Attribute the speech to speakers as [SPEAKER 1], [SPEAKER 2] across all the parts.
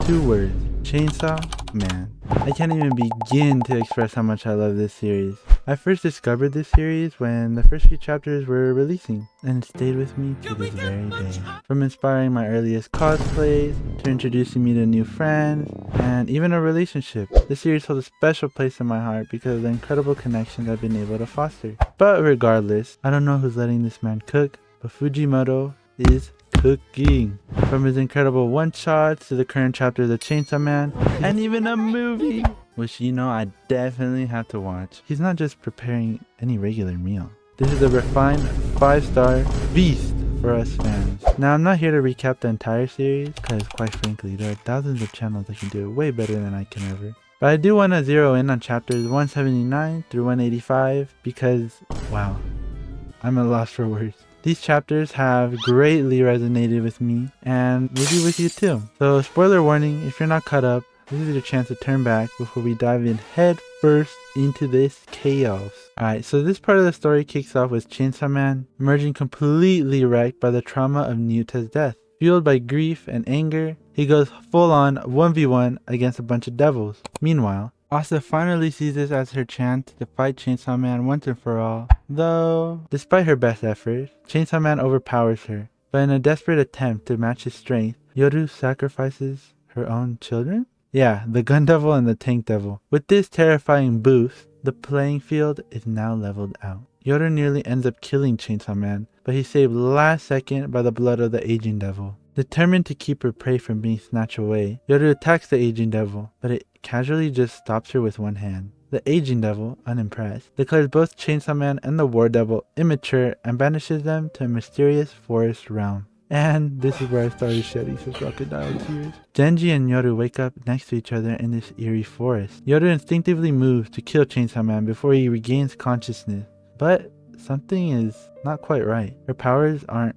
[SPEAKER 1] 2 words. Chainsaw Man. I can't even begin to express how much I love this series. I first discovered this series when the first few chapters were releasing, and it stayed with me to this very day. From inspiring my earliest cosplays, to introducing me to new friends, and even a relationship. This series holds a special place in my heart because of the incredible connections I've been able to foster. But regardless, I don't know who's letting this man cook, but Fujimoto is cooking. From his incredible one-shots to the current chapters of Chainsaw Man, and even a movie, which I definitely have to watch. He's not just preparing any regular meal. This is a refined 5-star beast for us fans. Now, I'm not here to recap the entire series, because quite frankly, there are thousands of channels that can do it way better than I can ever. But I do want to zero in on chapters 179 through 185 because, wow, I'm at a loss for words. These chapters have greatly resonated with me, and maybe with you too. So, spoiler warning, if you're not caught up, this is your chance to turn back before we dive in head first into this chaos. Alright, so this part of the story kicks off with Chainsaw Man emerging completely wrecked by the trauma of Nyuta's death. Fueled by grief and anger, he goes full on 1v1 against a bunch of devils. Meanwhile, Asa finally sees this as her chance to fight Chainsaw Man once and for all. Though, despite her best efforts, Chainsaw Man overpowers her. But in a desperate attempt to match his strength, Yoru sacrifices her own children? Yeah, the Gun Devil and the Tank Devil. With this terrifying boost, the playing field is now leveled out. Yoru nearly ends up killing Chainsaw Man, but he's saved last second by the blood of the Aging Devil. Determined to keep her prey from being snatched away, Yoru attacks the Aging Devil, but it casually just stops her with one hand. The Aging Devil, unimpressed, declares both Chainsaw Man and the War Devil immature and banishes them to a mysterious forest realm. And this is where I started shedding some crocodile tears. Denji and Yoru wake up next to each other in this eerie forest. Yoru instinctively moves to kill Chainsaw Man before he regains consciousness. But something is not quite right. Her powers aren't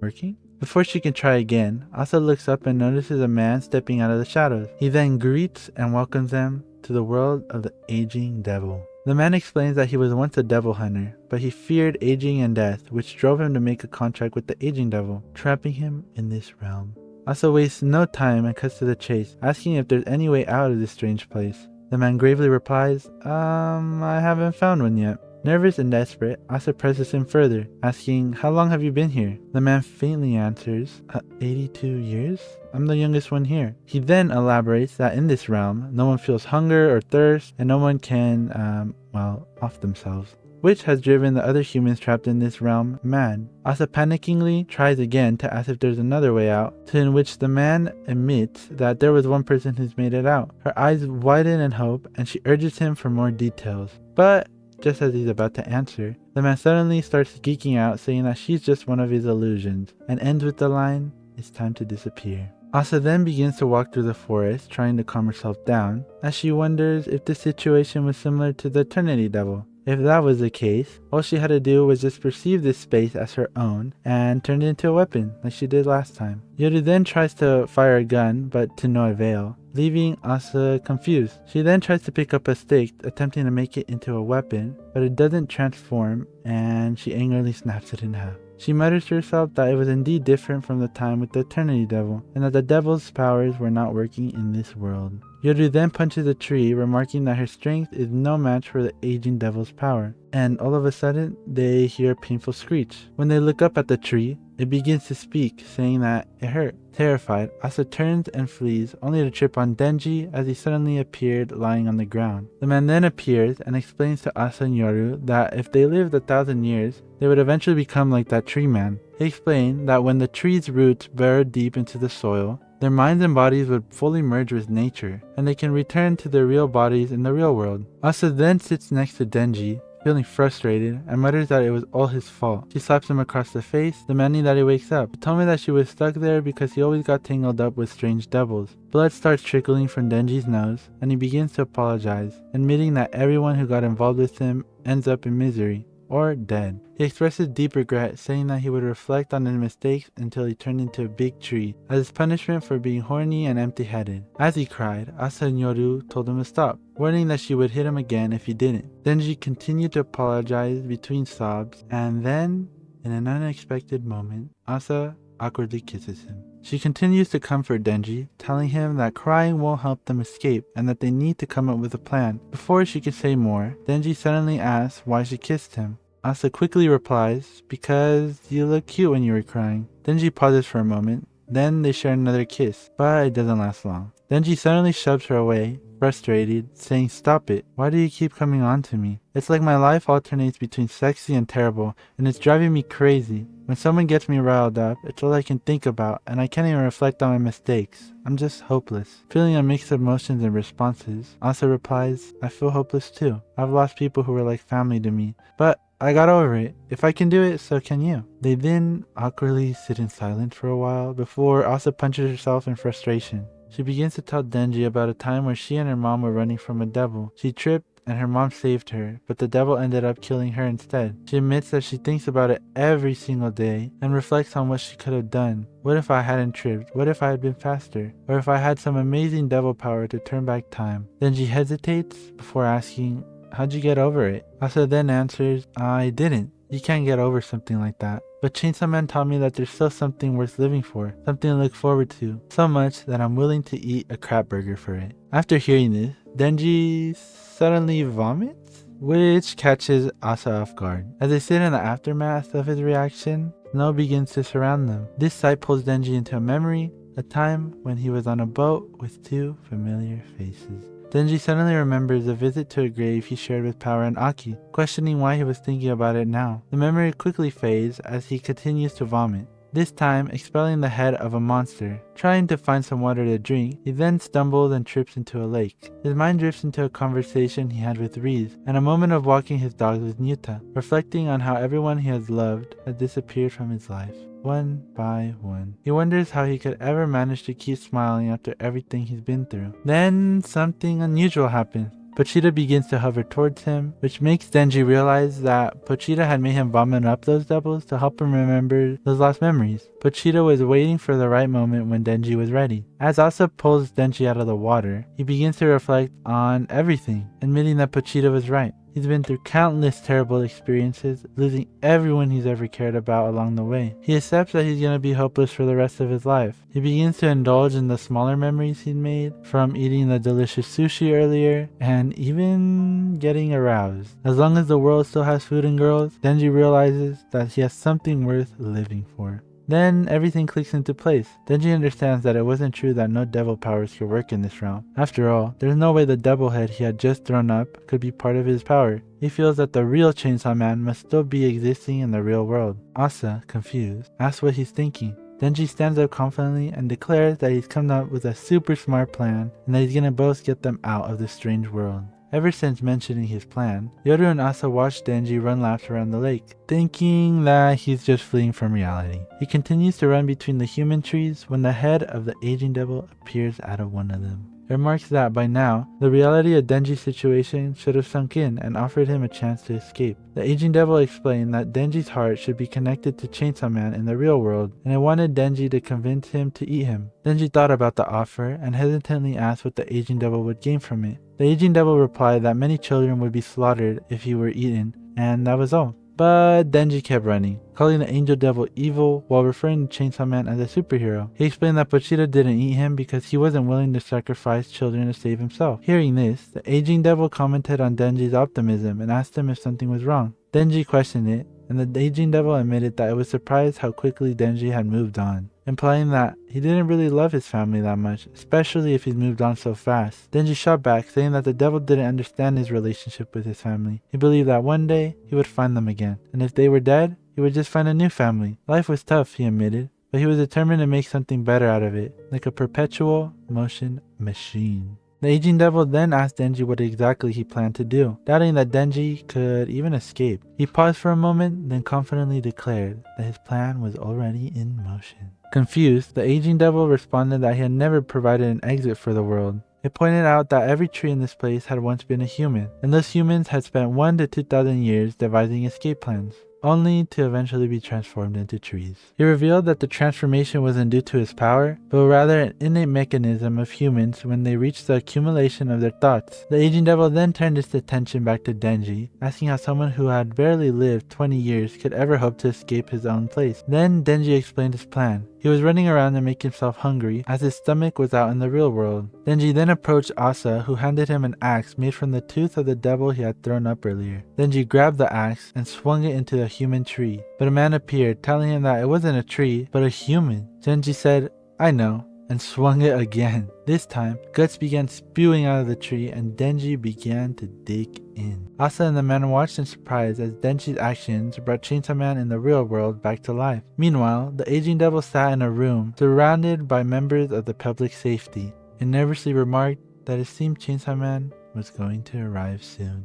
[SPEAKER 1] working? Before she can try again, Asa looks up and notices a man stepping out of the shadows. He then greets and welcomes them to the world of the Aging Devil. The man explains that he was once a devil hunter, but he feared aging and death, which drove him to make a contract with the Aging Devil, trapping him in this realm. Asa wastes no time and cuts to the chase, asking if there's any way out of this strange place. The man gravely replies, I haven't found one yet. Nervous and desperate, Asa presses him further, asking, how long have you been here? The man faintly answers, 82 years? I'm the youngest one here. He then elaborates that in this realm, no one feels hunger or thirst, and no one can, off themselves, which has driven the other humans trapped in this realm mad. Asa panickingly tries again to ask if there's another way out, to in which the man admits that there was one person who's made it out. Her eyes widen in hope, and she urges him for more details. But just as he's about to answer, the man suddenly starts geeking out, saying that she's just one of his illusions, and ends with the line, it's time to disappear. Asa then begins to walk through the forest, trying to calm herself down, as she wonders if the situation was similar to the Eternity Devil. If that was the case, all she had to do was just perceive this space as her own and turn it into a weapon, like she did last time. Yoru then tries to fire a gun, but to no avail, leaving Asa confused. She then tries to pick up a stick, attempting to make it into a weapon, but it doesn't transform, and she angrily snaps it in half. She mutters to herself that it was indeed different from the time with the Eternity Devil, and that the Devil's powers were not working in this world. Yoru then punches a tree, remarking that her strength is no match for the Aging Devil's power. And all of a sudden, they hear a painful screech. When they look up at the tree, it begins to speak, saying that it hurt. Terrified, Asa turns and flees, only to trip on Denji as he suddenly appeared lying on the ground. The man then appears and explains to Asa and Yoru that if they lived 1,000 years, they would eventually become like that tree man. He explained that when the tree's roots burrow deep into the soil, their minds and bodies would fully merge with nature, and they can return to their real bodies in the real world. Asa then sits next to Denji, feeling frustrated, and mutters that it was all his fault. She slaps him across the face, demanding that he wakes up. He told me that she was stuck there because he always got tangled up with strange devils. Blood starts trickling from Denji's nose, and he begins to apologize, admitting that everyone who got involved with him ends up in misery, or dead. He expresses deep regret, saying that he would reflect on his mistakes until he turned into a big tree, as his punishment for being horny and empty-headed. As he cried, Asa and Yoru told him to stop, warning that she would hit him again if he didn't. Denji continued to apologize between sobs, and then, in an unexpected moment, Asa awkwardly kisses him. She continues to comfort Denji, telling him that crying won't help them escape and that they need to come up with a plan. Before she could say more, Denji suddenly asks why she kissed him. Asa quickly replies, "Because you look cute when you were crying." Denji pauses for a moment, then they share another kiss, but it doesn't last long. Denji suddenly shoves her away, frustrated, saying, "Stop it, why do you keep coming on to me? It's like my life alternates between sexy and terrible, and it's driving me crazy. When someone gets me riled up, it's all I can think about, and I can't even reflect on my mistakes. I'm just hopeless." Feeling a mix of emotions and responses, Asa replies, "I feel hopeless too. I've lost people who were like family to me, but I got over it. If I can do it, so can you." They then awkwardly sit in silence for a while before Asa punches herself in frustration. She begins to tell Denji about a time where she and her mom were running from a devil. She tripped and her mom saved her, but the devil ended up killing her instead. She admits that she thinks about it every single day and reflects on what she could have done. What if I hadn't tripped? What if I had been faster? Or if I had some amazing devil power to turn back time? Denji hesitates before asking, "How'd you get over it?" Asa then answers, "I didn't. You can't get over something like that. But Chainsawman taught me that there's still something worth living for, something to look forward to, so much that I'm willing to eat a crab burger for it." After hearing this, Denji suddenly vomits, which catches Asa off guard. As they sit in the aftermath of his reaction, snow begins to surround them. This sight pulls Denji into a memory, a time when he was on a boat with two familiar faces. Denji suddenly remembers a visit to a grave he shared with Power and Aki, questioning why he was thinking about it now. The memory quickly fades as he continues to vomit, this time expelling the head of a monster. Trying to find some water to drink, he then stumbles and trips into a lake. His mind drifts into a conversation he had with Riz, and a moment of walking his dogs with Nyuta, reflecting on how everyone he has loved has disappeared from his life, one by one. He wonders how he could ever manage to keep smiling after everything he's been through. Then something unusual happens. Pochita begins to hover towards him, which makes Denji realize that Pochita had made him vomit up those devils to help him remember those lost memories. Pochita was waiting for the right moment when Denji was ready. As Asa pulls Denji out of the water, he begins to reflect on everything, admitting that Pochita was right. He's been through countless terrible experiences, losing everyone he's ever cared about along the way. He accepts that he's gonna be hopeless for the rest of his life. He begins to indulge in the smaller memories he'd made, from eating the delicious sushi earlier, and even getting aroused. As long as the world still has food and girls, Denji realizes that he has something worth living for. Then everything clicks into place. Denji understands that it wasn't true that no devil powers could work in this realm. After all, there's no way the devil head he had just thrown up could be part of his power. He feels that the real Chainsaw Man must still be existing in the real world. Asa, confused, asks what he's thinking. Denji stands up confidently and declares that he's come up with a super smart plan and that he's gonna both get them out of this strange world. Ever since mentioning his plan, Yoru and Asa watch Denji run laps around the lake, thinking that he's just fleeing from reality. He continues to run between the human trees when the head of the aging devil appears out of one of them. It remarks that by now, the reality of Denji's situation should have sunk in and offered him a chance to escape. The aging devil explained that Denji's heart should be connected to Chainsaw Man in the real world, and it wanted Denji to convince him to eat him. Denji thought about the offer and hesitantly asked what the aging devil would gain from it. The aging devil replied that many children would be slaughtered if he were eaten, and that was all. But Denji kept running, calling the angel devil evil while referring to Chainsaw Man as a superhero. He explained that Pochita didn't eat him because he wasn't willing to sacrifice children to save himself. Hearing this, the aging devil commented on Denji's optimism and asked him if something was wrong. Denji questioned it, and the aging devil admitted that it was surprised how quickly Denji had moved on, implying that he didn't really love his family that much, especially if he's moved on so fast. Denji shot back, saying that the devil didn't understand his relationship with his family. He believed that one day he would find them again, and if they were dead, he would just find a new family. Life was tough, he admitted, but he was determined to make something better out of it, like a perpetual motion machine. The aging devil then asked Denji what exactly he planned to do, doubting that Denji could even escape. He paused for a moment, then confidently declared that his plan was already in motion. Confused, the aging devil responded that he had never provided an exit for the world. It pointed out that every tree in this place had once been a human, and those humans had spent 1 to 2,000 years devising escape plans. only to eventually be transformed into trees. He revealed that the transformation wasn't due to his power, but rather an innate mechanism of humans when they reach the accumulation of their thoughts. The aging devil then turned its attention back to Denji, asking how someone who had barely lived 20 years could ever hope to escape his own place. Then Denji explained his plan. He was running around to make himself hungry, as his stomach was out in the real world. Denji then approached Asa, who handed him an axe made from the tooth of the devil he had thrown up earlier. Denji grabbed the axe and swung it into a human tree, but a man appeared, telling him that it wasn't a tree, but a human. Denji said, "I know," and swung it again. This time, guts began spewing out of the tree and Denji began to dig in. Asa and the man watched in surprise as Denji's actions brought Chainsawman in the real world back to life. Meanwhile, the aging devil sat in a room surrounded by members of the public safety and nervously remarked that it seemed Chainsawman was going to arrive soon.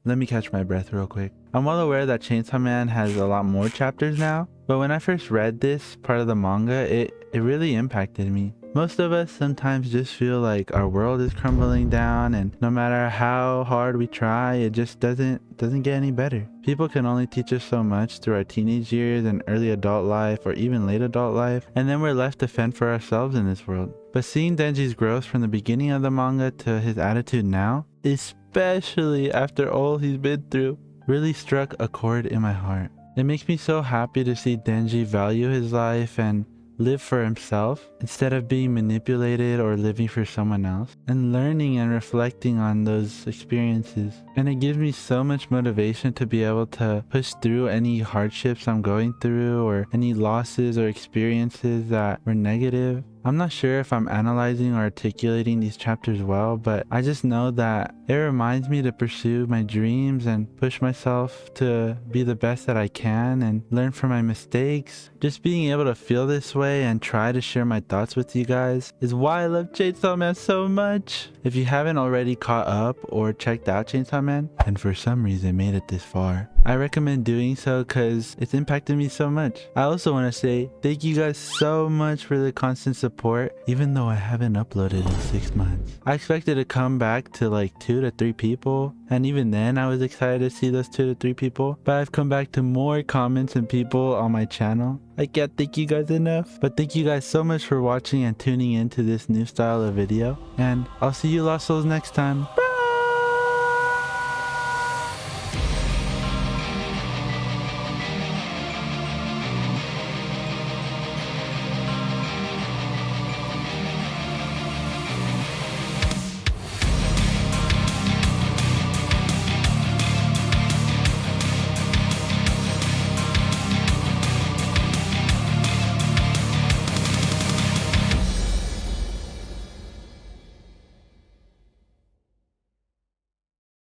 [SPEAKER 1] Let me catch my breath real quick. I'm well aware that Chainsawman has a lot more chapters now, but when I first read this part of the manga, it really impacted me. Most of us sometimes just feel like our world is crumbling down, and no matter how hard we try, it just doesn't get any better. People can only teach us so much through our teenage years and early adult life or even late adult life, and then we're left to fend for ourselves in this world. But seeing Denji's growth from the beginning of the manga to his attitude now, especially after all he's been through, really struck a chord in my heart. It makes me so happy to see Denji value his life and live for himself instead of being manipulated or living for someone else, and learning and reflecting on those experiences. And it gives me so much motivation to be able to push through any hardships I'm going through or any losses or experiences that were negative. I'm not sure if I'm analyzing or articulating these chapters well, but I just know that it reminds me to pursue my dreams and push myself to be the best that I can and learn from my mistakes. Just being able to feel this way and try to share my thoughts with you guys is why I love Chainsawman so much. If you haven't already caught up or checked out Chainsawman and for some reason made it this far, I recommend doing so because it's impacted me so much. I also want to say thank you guys so much for the constant support, even though I haven't uploaded in 6 months. I expected to come back to like 2 to 3 people, and even then I was excited to see those 2 to 3 people, but I've come back to more comments and people on my channel. I can't thank you guys enough, but thank you guys so much for watching and tuning into this new style of video, and I'll see you lost souls next time. Bye!